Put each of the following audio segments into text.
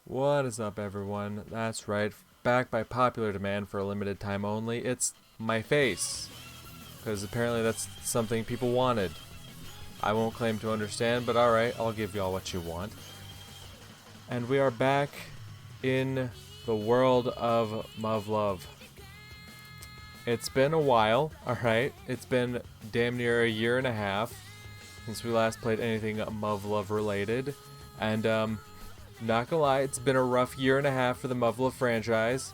What is up, everyone? That's right, back by popular demand for a limited time only. It's my face, because apparently that's something people wanted. I won't claim to understand, but alright, I'll give y'all what you want. And we are back in the world of Muv-Luv. It's been a while, alright? It's been damn near a year and a half since we last played anything Muv-Luv related. And, not gonna lie, it's been a rough year and a half for the Muv-Luv franchise.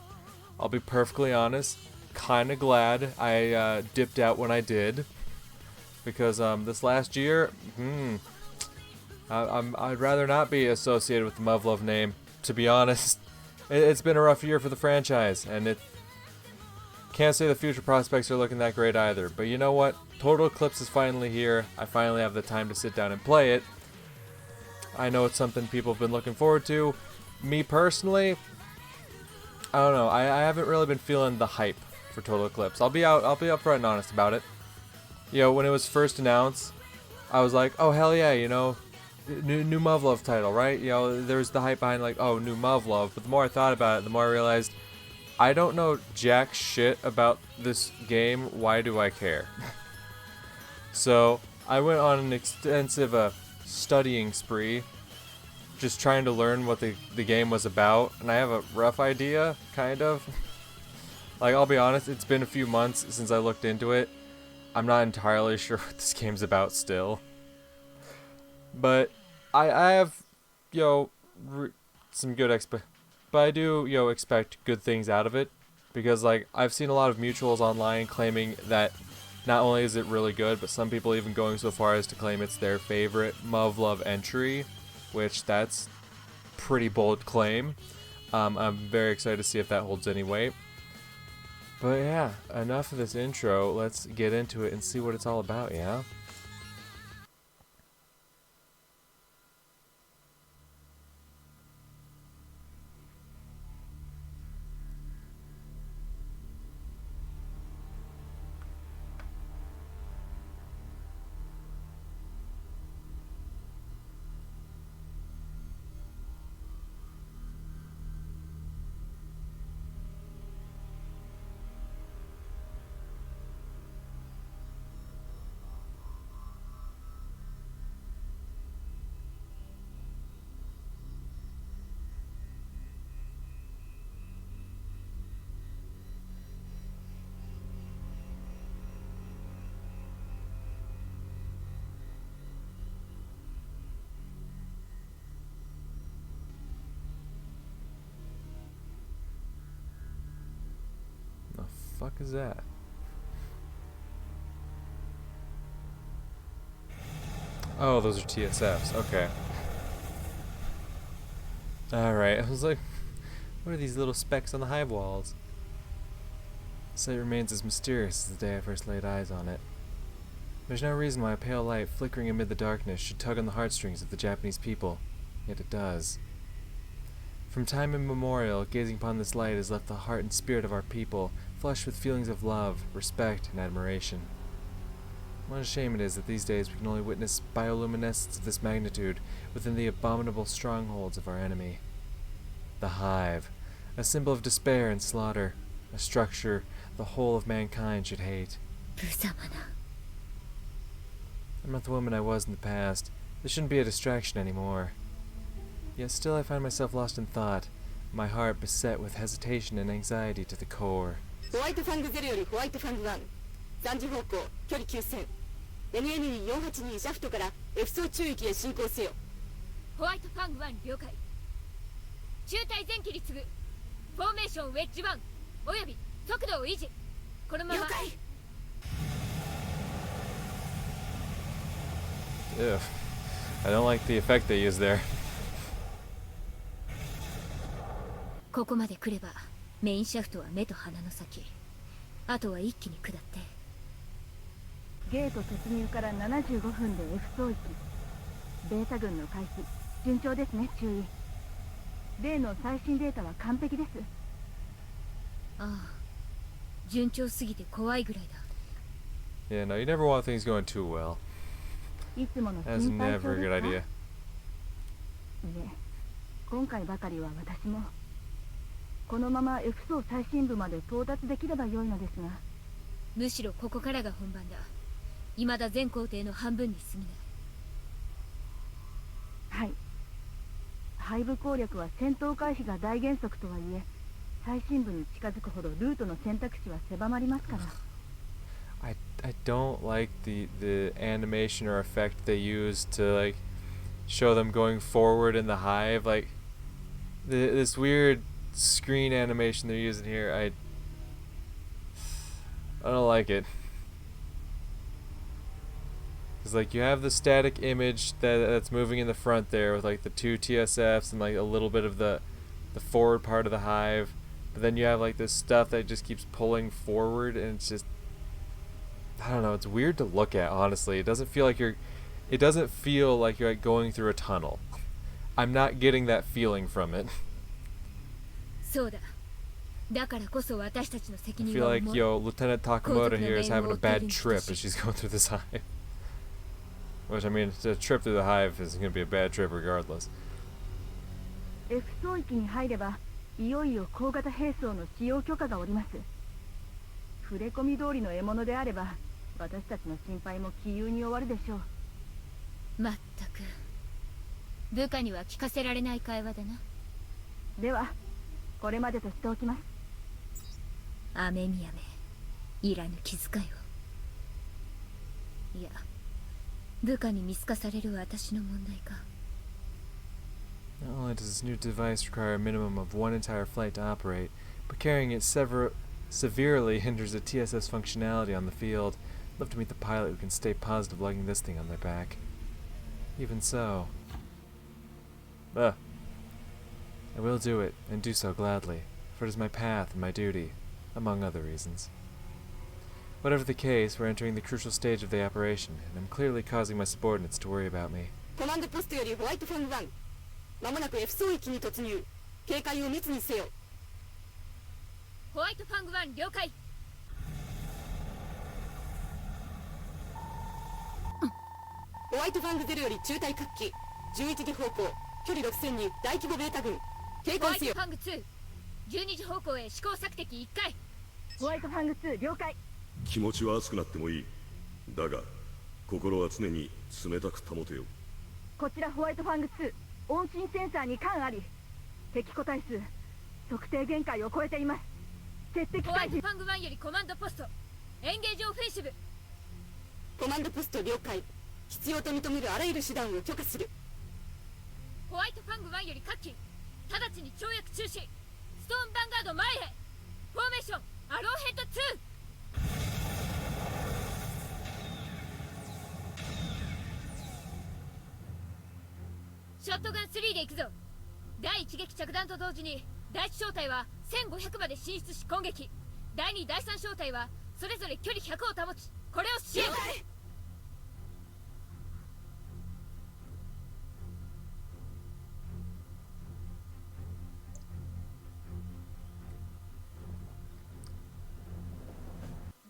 I'll be perfectly honest. Kinda glad I dipped out when I did. Because this last year, I'd rather not be associated with the Muv-Luv name, to be honest. It's been a rough year for the franchise, and it can't say the future prospects are looking that great either. But you know what? Total Eclipse is finally here. I finally have the time to sit down and play it. I know it's something people have been looking forward to. Me personally, I don't know. I haven't really been feeling the hype for Total Eclipse. I'll be upfront and honest about it. You know, when it was first announced, I was like, oh hell yeah, you know, new Muv-Luv title, right? You know, there's the hype behind like, oh, new Muv-Luv. But the more I thought about it, the more I realized I don't know jack shit about this game. Why do I care? So I went on an extensive studying spree, just trying to learn what the game was about, and I have a rough idea, kind of. Like, I'll be honest, it's been a few months since I looked into it. I'm not entirely sure what this game's about still. But I have, you know, some good but I do, you know, expect good things out of it, because like I've seen a lot of mutuals online claiming that not only is it really good, but some people even going so far as to claim it's their favorite Muv-Luv entry, which that's pretty bold claim. I'm very excited to see if that holds any weight. But yeah, enough of this intro. Let's get into it and see what it's all about, yeah? The fuck is that? Oh, those are TSFs. Okay. Alright, I was like, what are these little specks on the hive walls? The site remains as mysterious as the day I first laid eyes on it. There's no reason why a pale light flickering amid the darkness should tug on the heartstrings of the Japanese people, yet it does. From time immemorial, gazing upon this light has left the heart and spirit of our people flushed with feelings of love, respect, and admiration. What a shame it is that these days we can only witness bioluminescence of this magnitude within the abominable strongholds of our enemy. The Hive, a symbol of despair and slaughter, a structure the whole of mankind should hate. I'm not the woman I was in the past. This shouldn't be a distraction anymore. Yet still I find myself lost in thought, my heart beset with hesitation and anxiety to the core. ホワイトファング0よりホワイトファング1、3時方向、距離9000、NNE482 シャフトから F 層中域へ進行せよ。ホワイトファング1了解。中隊前期に次ぐフォーメーションウェッジ1および速度を維持。このまま了解。Ugh. I don't like the effect they use there. ここまで来ればメインシャフトは目と鼻の先、あとは一気に下って。ゲート突入から75分で F 層域。ベータ軍の回避順調ですね。注意。例の最新データは完璧です。ああ、順調すぎて怖いぐらいだ。Yeah, no, you never want things going too well. いつもの That's 心配 never a 性 good ですか？ idea. いえ、今回ばかりは私もこのまま F 層最深部まで到達できれば良いのですが。むしろここからが本番だ。未だ全工程の半分に過ぎない。はい。背部攻略は戦闘回避が大原則とはいえ、最深部に近づくほどルートの選択肢は狭まりますから。I don't like the animation or effect they use to like show them going forward in the hive, like this weird screen animation they're using here. I don't like it. Cause like you have the static image that's moving in the front there with like the two TSFs and like a little bit of the forward part of the hive, but then you have like this stuff that just keeps pulling forward, and it's just, I don't know, it's weird to look at, honestly. It doesn't feel like you're like going through a tunnel. I'm not getting that feeling from it. そうだ。だからこそ私たちの責 I 任 feel は like, 重い。 yo, Lieutenant Takamoto here is having a bad trip as she's going through this hive. Which, I mean, a trip through the hive is going to be a bad trip regardless. F 層域に入れば、いよいよ高型兵装の使用許可がおります。触れ込み通りの獲物であれば、私たちの心配も杞憂に終わるでしょう。まったく部下には聞かせられない会話だな。では、これまでとしておきます。雨宮め、いらぬ気遣いを。いや、部下に見透かされる私の問題か。Not only does this new device require a minimum of one entire flight to operate, but carrying it severely hinders the TSS functionality on the field. I'd love to meet the pilot who can stay positive lugging this thing on their back. Even so... I will do it, and do so gladly, for it is my path and my duty, among other reasons. Whatever the case, we're entering the crucial stage of the operation, and I'm clearly causing my subordinates to worry about me. コマンドポストよりホワイトファン1、まもなく F 層域に突入。警戒を密にせよ。ホワイトファング1了解。ホワイトファング0より中隊各機11時方向、距離6000に大規模ベータ軍。警戒せよ。ホワイトファング2、12時方向へ試行索敵1回。ホワイトファング2了解。気持ちは熱くなってもいい。だが心は常に冷たく保てよ。こちらホワイトファング2、音信センサーに感あり。敵個体数測定限界を超えています。鉄敵ホワイト回避。ファング1よりコマンドポスト、エンゲージオフェンシブ。コマンドポスト了解。必要と認めるあらゆる手段を許可する。ホワイトファング1より各機直ちに跳躍中止。ストーンヴァンガード前へ。フォーメーションアローヘッド2。ショットガン3で行くぞ。第1撃着弾と同時に第1小隊は1500まで進出し攻撃。第2第3小隊はそれぞれ距離100を保ちこれを支援。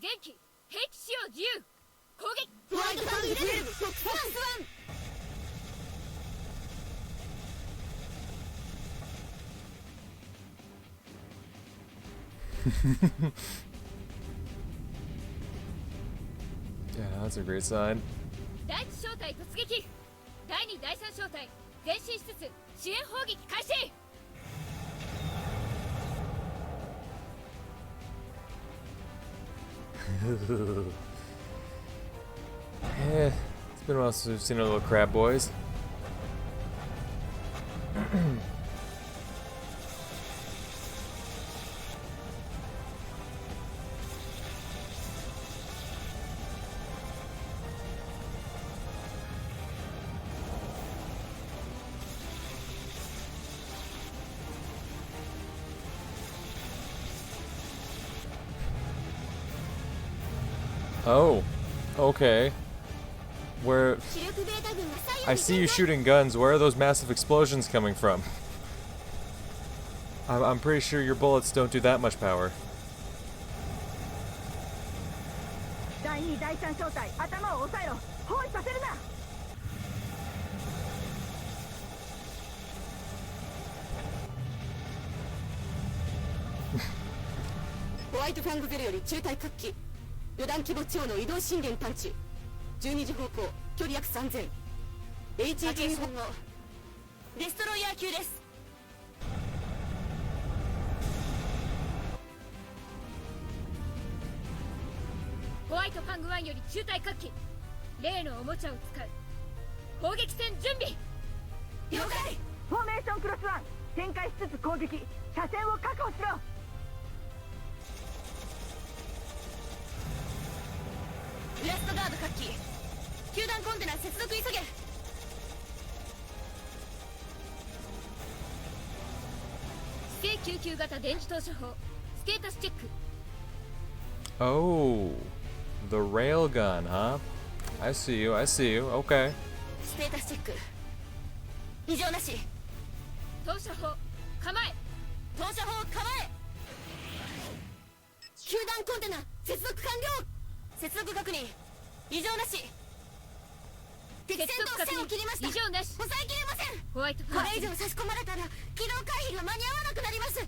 前期兵器使用自由。攻撃。ホワイトファング12、フォックス1。Yeah, that's a great sign. 第1小隊突撃。第2第3小隊前進しつつ支援砲撃開始。Yeah, it's been a while since we've seen our little crab boys. Oh, okay. Where... I see you shooting guns. Where are those massive explosions coming from? I'm pretty sure your bullets don't do that much power. 第2第3小隊頭を押さえろ。包囲させるな。ホワイトファングゼロより中隊各機旅団規模超の移動震源探知12時方向距離約 3000 H1 本後デストロイヤー級です。ホワイトファング1より中隊各機例のおもちゃを使う砲撃戦準備了解。フォーメーションクロスワン展開しつつ攻撃車線を確保しろ。ブラストガード各機球団コンテナ接続急げ。指定救急型電磁投射砲ステータスチェック。 Oh, the railgun, huh? I see you, I see you. Okay. ステータスチェック異常なし。投射砲構え。投射砲構え。球団コンテナ接続完了。接続確認異常なし。敵戦闘線を切りました。異常なし。抑えきれません。ホワイトフこァングれ以上差し込まれたら機動回避が間に合わなくなります。ス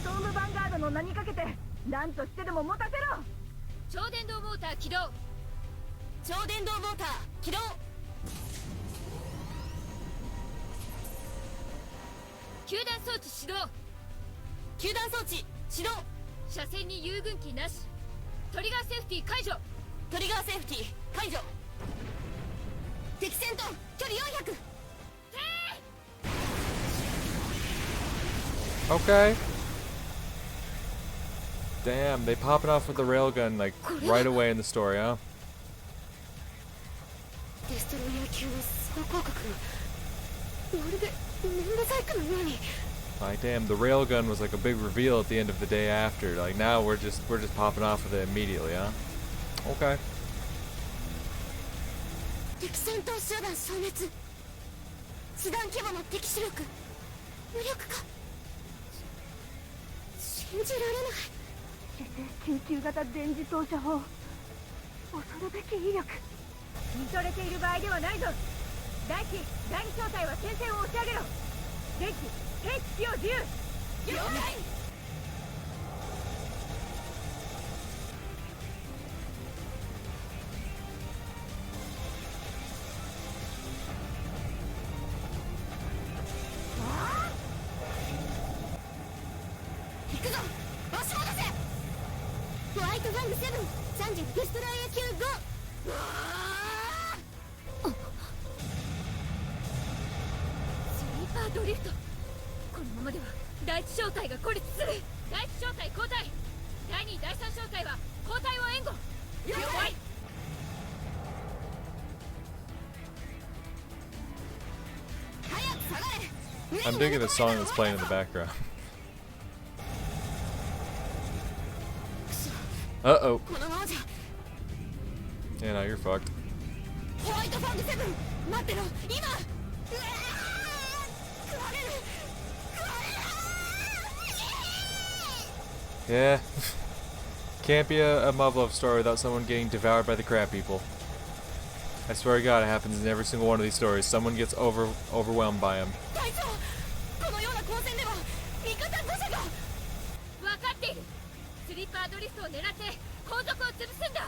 トームヴァンガードの名にかけて何としてでも持たせろ。超電導モーター起動。超電導モーター起動。球団装置始動。球団装置始動。車線に遊軍機なし。トリガーセーフティー解除。トリガーセーフティー解除。敵戦と距離400。 Okay. Damn, they popping off with the railgun like right away in the story, huh? デストロイヤー級の装甲角まるで粘土細工のように。 Like damn, the railgun was like a big reveal at the end of the day after. Like now we're just popping off with it immediately, huh? Okay. 敵戦闘集団消滅。師団規模の敵視力無力化。信じられない。指定救急型電磁投射砲恐るべき威力。見とれている場合ではないぞ。第一第二小隊は戦線を押し上げろ。電気兵器使用自由。了解。行くぞ押し戻せ。ホワイトファング7 30デストロイヤー級5。うわースリーパードリフト。このままでは第一小隊が孤立する。第一小隊交代。第二第三小隊は交代を援護。了解。早く下がれ。 I'm digging the song that's playing in the background. Uh-oh. このままじゃ Yeah, now you're fucked. ホワイトファング7待ってろ今。うわー食われる食われる。 Yeah. Can't be a Muv-Luv story without someone getting devoured by the crab people. I swear to God, it happens in every single one of these stories. Someone gets overwhelmed by them. 隊長このような交戦では味方5社が。分かっている。スリーパードリフトを狙って後続を潰すんだ。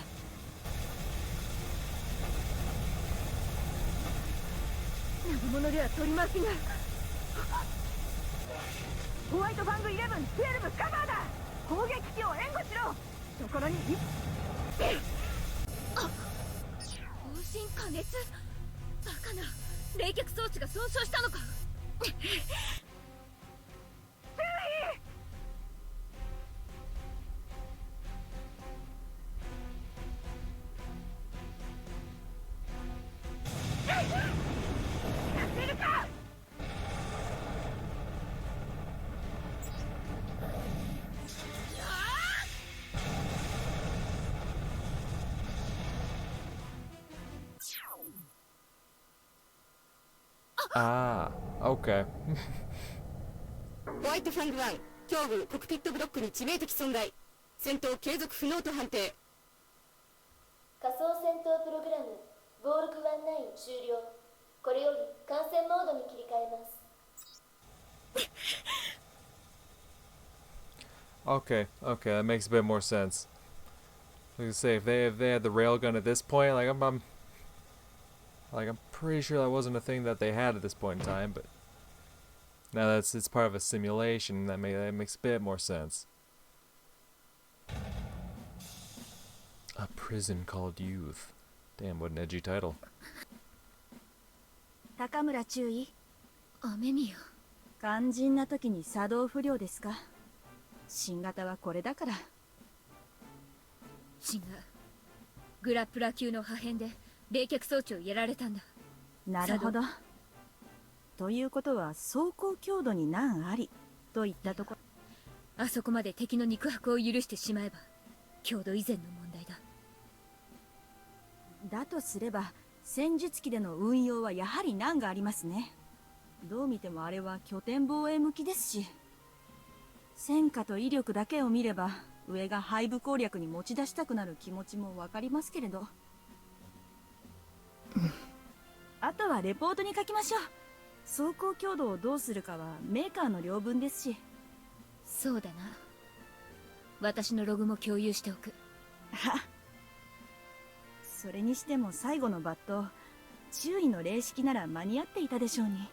謎物では取り回しが。ホワイトファング11、12カバーだ。攻撃機を援護しろ。ところに方針加熱。バカな。冷却装置が損傷したのか。Ah, okay. ホワイトファング1胸部コクピットブロックに致命的損害。戦闘継続不能と判定。仮想戦闘プログラムボールク19終了。これより観戦モードに切り替えます。Okay, that makes a bit more sense. Like I say, if they had the railgun at this point, like I'm pretty sure that wasn't a thing that they had at this point in time, but now it's part of a simulation. That makes a bit more sense. A prison called Youth. Damn, what an edgy title. 高村注意。雨宮。肝心な時に作動不良ですか。新型はこれだから。違う。グラップラー級の破片で冷却装置をやられたんだ。なるほど。ということは走行強度に難ありといったところ。あそこまで敵の肉薄を許してしまえば強度以前の問題だ。だとすれば戦術機での運用はやはり難がありますね。どう見てもあれは拠点防衛向きですし、戦果と威力だけを見れば上が背部攻略に持ち出したくなる気持ちもわかりますけれど、あとはレポートに書きましょう。走行強度をどうするかはメーカーの領分ですし。そうだな。私のログも共有しておく。はそれにしても最後の抜刀、注意の礼式なら間に合っていたでしょうに。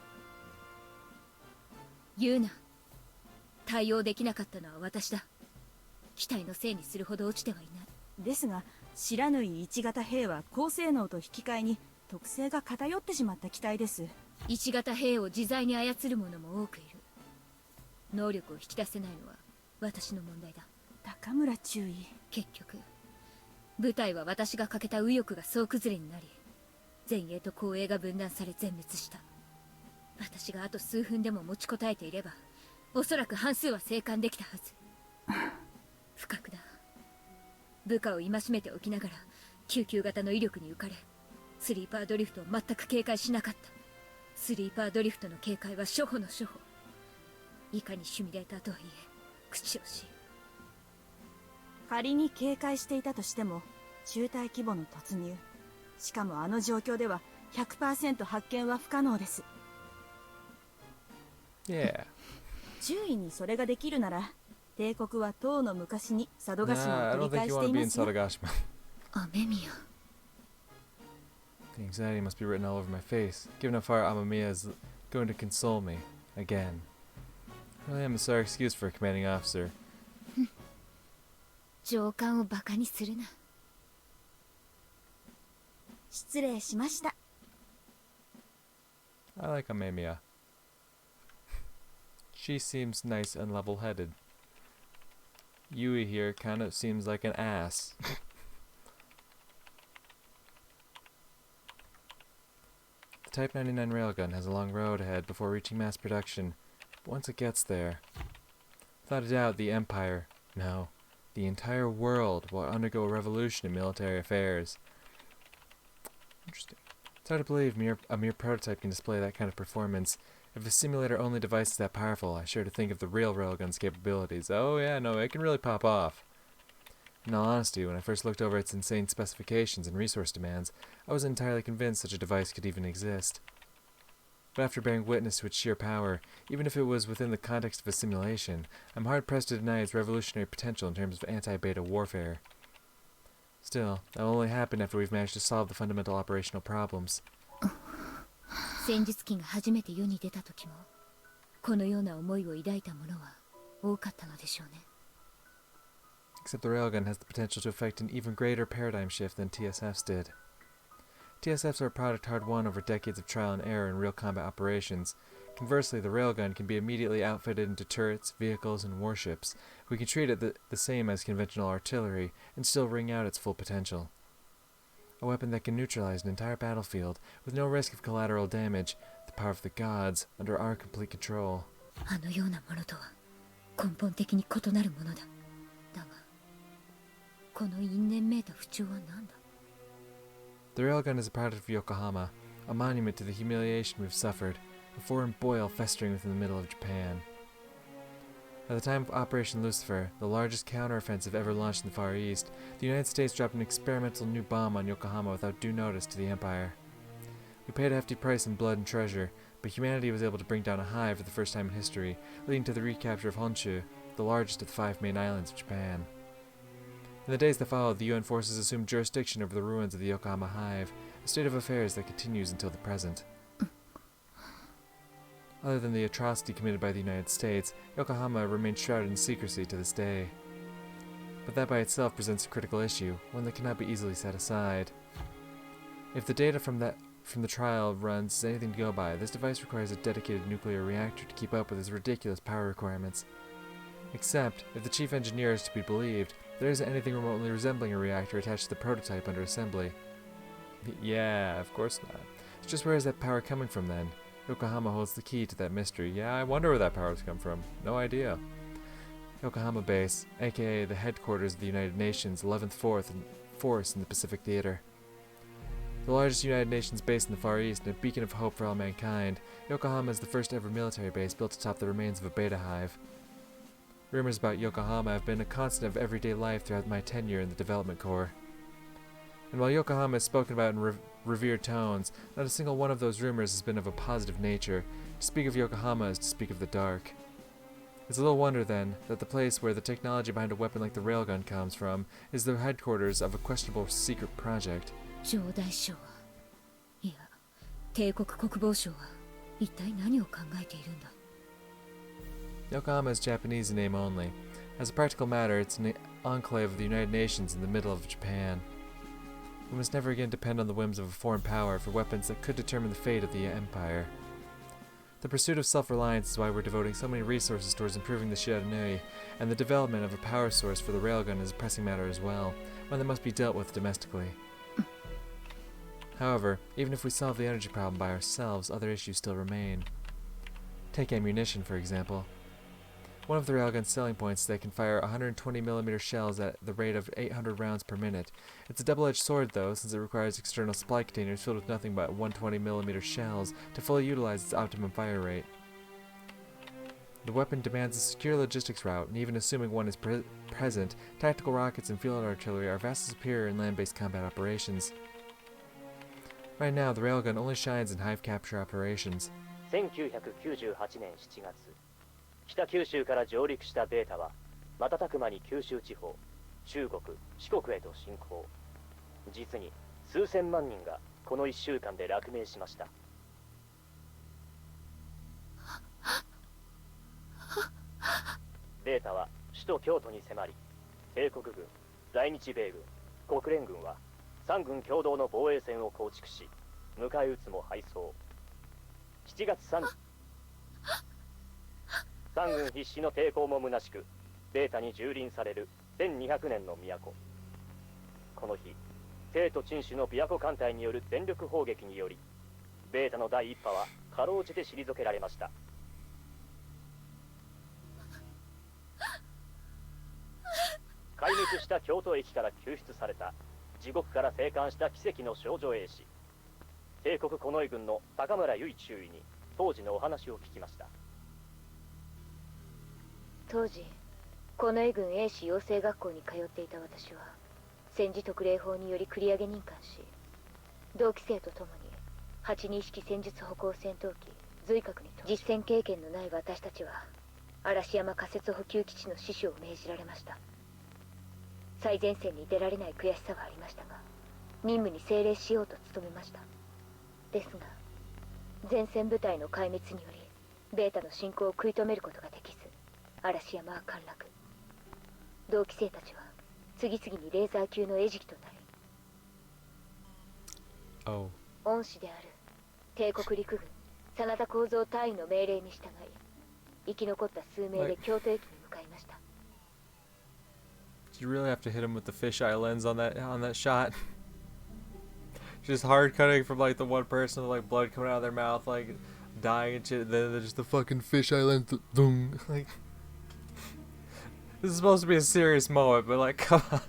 言うな。対応できなかったのは私だ。機体のせいにするほど落ちてはいない。ですが知らぬい1型兵は高性能と引き換えに特性が偏ってしまった機体です。1型兵を自在に操る者も多くいる。能力を引き出せないのは私の問題だ。高村注意。結局部隊は私がかけた右翼が総崩れになり、前衛と後衛が分断され全滅した。私があと数分でも持ちこたえていればおそらく半数は生還できたはず。不覚だ。部下を戒めておきながら99型の威力に浮かれ、スリーパードリフトを全く警戒しなかった。スリーパードリフトの警戒は初歩の初歩。いかにシミュレーターとはいえ口惜しい。仮に警戒していたとしても中隊規模の突入、しかもあの状況では 100% 発見は不可能です。Yeah. 注意にそれができるなら帝国は唐の昔に佐渡島 Nah, I を don't 取り think 返 you し want て to い be ま in すよ。 Sadagashima. 雨宮。 The anxiety must be written all over my face, given how far Amamiya is going to console me again. I really am a sorry excuse for a commanding officer. 上官をバカにするな。失礼しました。 I like Amamiya. She seems nice and level-headed. Yui here kind of seems like an ass. The Type 99 railgun has a long road ahead before reaching mass production, but once it gets there, without a doubt the Empire, no, the entire world will undergo a revolution in military affairs. Interesting. It's hard to believe a mere prototype can display that kind of performance. If a simulator-only device is that powerful, I sure to think of the real railgun's capabilities. Oh yeah, no, it can really pop off. In all honesty, when I first looked over its insane specifications and resource demands, I wasn't entirely convinced such a device could even exist. But after bearing witness to its sheer power, even if it was within the context of a simulation, I'm hard-pressed to deny its revolutionary potential in terms of anti-beta warfare. Still, that will only happen after we've managed to solve the fundamental operational problems. 戦術機が初めて世に出た時もこのような思いを抱いた者は多かったのでしょうね。 Except the railgun has the potential to effect an even greater paradigm shift than TSFs did. TSFs are a product hard won over decades of trial and error in real combat operations. Conversely, the railgun can be immediately outfitted into turrets, vehicles, and warships. We can treat it the same as conventional artillery and still wring out its full potential. A weapon that can neutralize an entire battlefield with no risk of collateral damage, the power of the gods under our complete control. あのようなものとは根本的に異なるものだ。だが、この因縁めいた不調は何だ? The railgun is a product of Yokohama, a monument to the humiliation we've suffered, a foreign boil festering within the middle of Japan. At the time of Operation Lucifer, the largest counteroffensive ever launched in the Far East, the United States dropped an experimental new bomb on Yokohama without due notice to the Empire. We paid a hefty price in blood and treasure, but humanity was able to bring down a hive for the first time in history, leading to the recapture of Honshu, the largest of the 5 main islands of Japan. In the days that followed, the UN forces assumed jurisdiction over the ruins of the Yokohama hive, a state of affairs that continues until the present. Other than the atrocity committed by the United States, Yokohama remains shrouded in secrecy to this day. But that by itself presents a critical issue, one that cannot be easily set aside. If the data from the trial runs is anything to go by, this device requires a dedicated nuclear reactor to keep up with its ridiculous power requirements. Except, if the chief engineer is to be believed, there isn't anything remotely resembling a reactor attached to the prototype under assembly. Yeah, of course not. It's just where is that power coming from then? Yokohama holds the key to that mystery. Yeah, I wonder where that power's come from. No idea. Yokohama Base, aka the headquarters of the United Nations 11th Force in the Pacific Theater. The largest United Nations base in the Far East and a beacon of hope for all mankind, Yokohama is the first ever military base built atop the remains of a beta hive. Rumors about Yokohama have been a constant of everyday life throughout my tenure in the Development Corps. And while Yokohama is spoken about in revered tones, not a single one of those rumors has been of a positive nature. To speak of Yokohama is to speak of the dark. It's a little wonder, then, that the place where the technology behind a weapon like the railgun comes from is the headquarters of a questionable secret project. 城代省はいや帝国国防省は一体何を考えているんだ Yokohama is Japanese in name only. As a practical matter, it's an enclave of the United Nations in the middle of Japan. We must never again depend on the whims of a foreign power for weapons that could determine the fate of the empire. The pursuit of self-reliance is why we're devoting so many resources towards improving the Shiranui, and the development of a power source for the railgun is a pressing matter as well, one that must be dealt with domestically. However, even if we solve the energy problem by ourselves, other issues still remain. Take ammunition, for example. One of the railgun's selling points is that it can fire 120mm shells at the rate of 800 rounds per minute. It's a double-edged sword, though, since it requires external supply containers filled with nothing but 120mm shells to fully utilize its optimum fire rate. The weapon demands a secure logistics route, and even assuming one is present, tactical rockets and field artillery are vastly superior in land-based combat operations. Right now, the railgun only shines in hive capture operations. 1998年7月、北九州から上陸したベータは瞬く間に九州地方、中国、四国へと進行。実に数千万人がこの1週間で落命しました。ベータは首都京都に迫り、帝国軍、在日米軍、国連軍は三軍共同の防衛線を構築し、迎え撃つも敗走。7月3日、三軍必死の抵抗も虚しく、ベータに蹂躙される1200年の都。この日、帝都鎮守の琵琶湖艦隊による全力砲撃により、ベータの第一波はかろうじて退けられました。壊滅した京都駅から救出された地獄から生還した奇跡の少女兵士、帝国近衛軍の高村唯中尉に当時のお話を聞きました。当時近衛軍英士養成学校に通っていた私は戦時特例法により繰り上げ任官し、同期生と共に82式戦術歩行戦闘機随閣に実戦経験のない私たちは嵐山仮設補給基地の死守を命じられました。最前線に出られない悔しさはありましたが、任務に精励しようと努めました。ですが前線部隊の壊滅によりベータの進行を食い止めることができず、嵐山は陥落。同期生たちは次々にレーザー級の餌食となり、恩師である帝国陸軍真田幸三大尉の命令に従い、生き残った数名で京都駅に向かいました。You really have to hit him with the fisheye lens on that shot. Just hard cutting from like the one person, like blood coming out of their mouth, like dying and shit. Then just the fucking fisheye lens. Like, this is supposed to be a serious moment, but like, come on.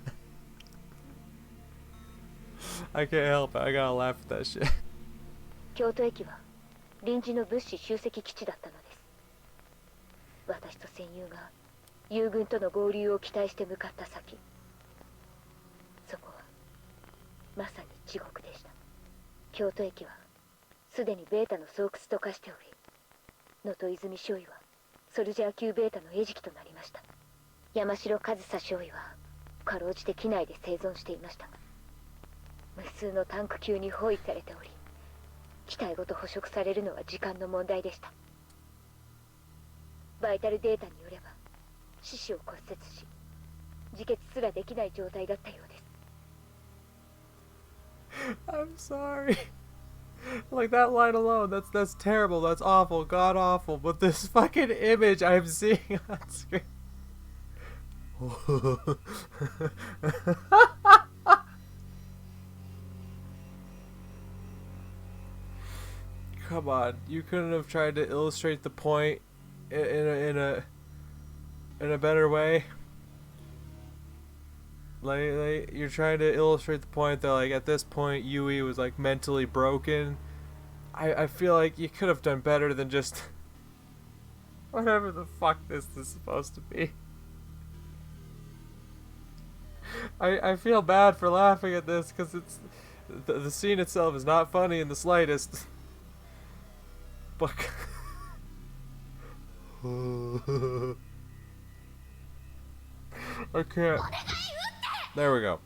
I can't help it. I gotta laugh at that shit. 京都駅は臨時の物資集積基地だったのです。私と戦友が友軍との合流を期待して向かった先、そこはまさに地獄でした。京都駅はすでにベータの巣窟と化しており、能登泉少尉はソルジャー級ベータの餌食となりました。山城上総少尉はかろうじて機内で生存していましたが、無数のタンク級に包囲されており、機体ごと捕食されるのは時間の問題でした。バイタルデータによれば四肢を骨折し、自決すらできない状態だったようです。I'm sorry. Like that line alone, that's terrible, that's awful, god awful, but this fucking image I'm seeing on screen. Come on, you couldn't have tried to illustrate the point in a better way. Like you're trying to illustrate the point that like at this point Yui was like mentally broken. I feel like you could have done better than just whatever the fuck this is supposed to be. I feel bad for laughing at this because it's the scene itself is not funny in the slightest. But I can't. There we go.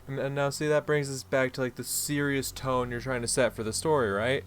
And now see, that brings us back to like the serious tone you're trying to set for the story, right?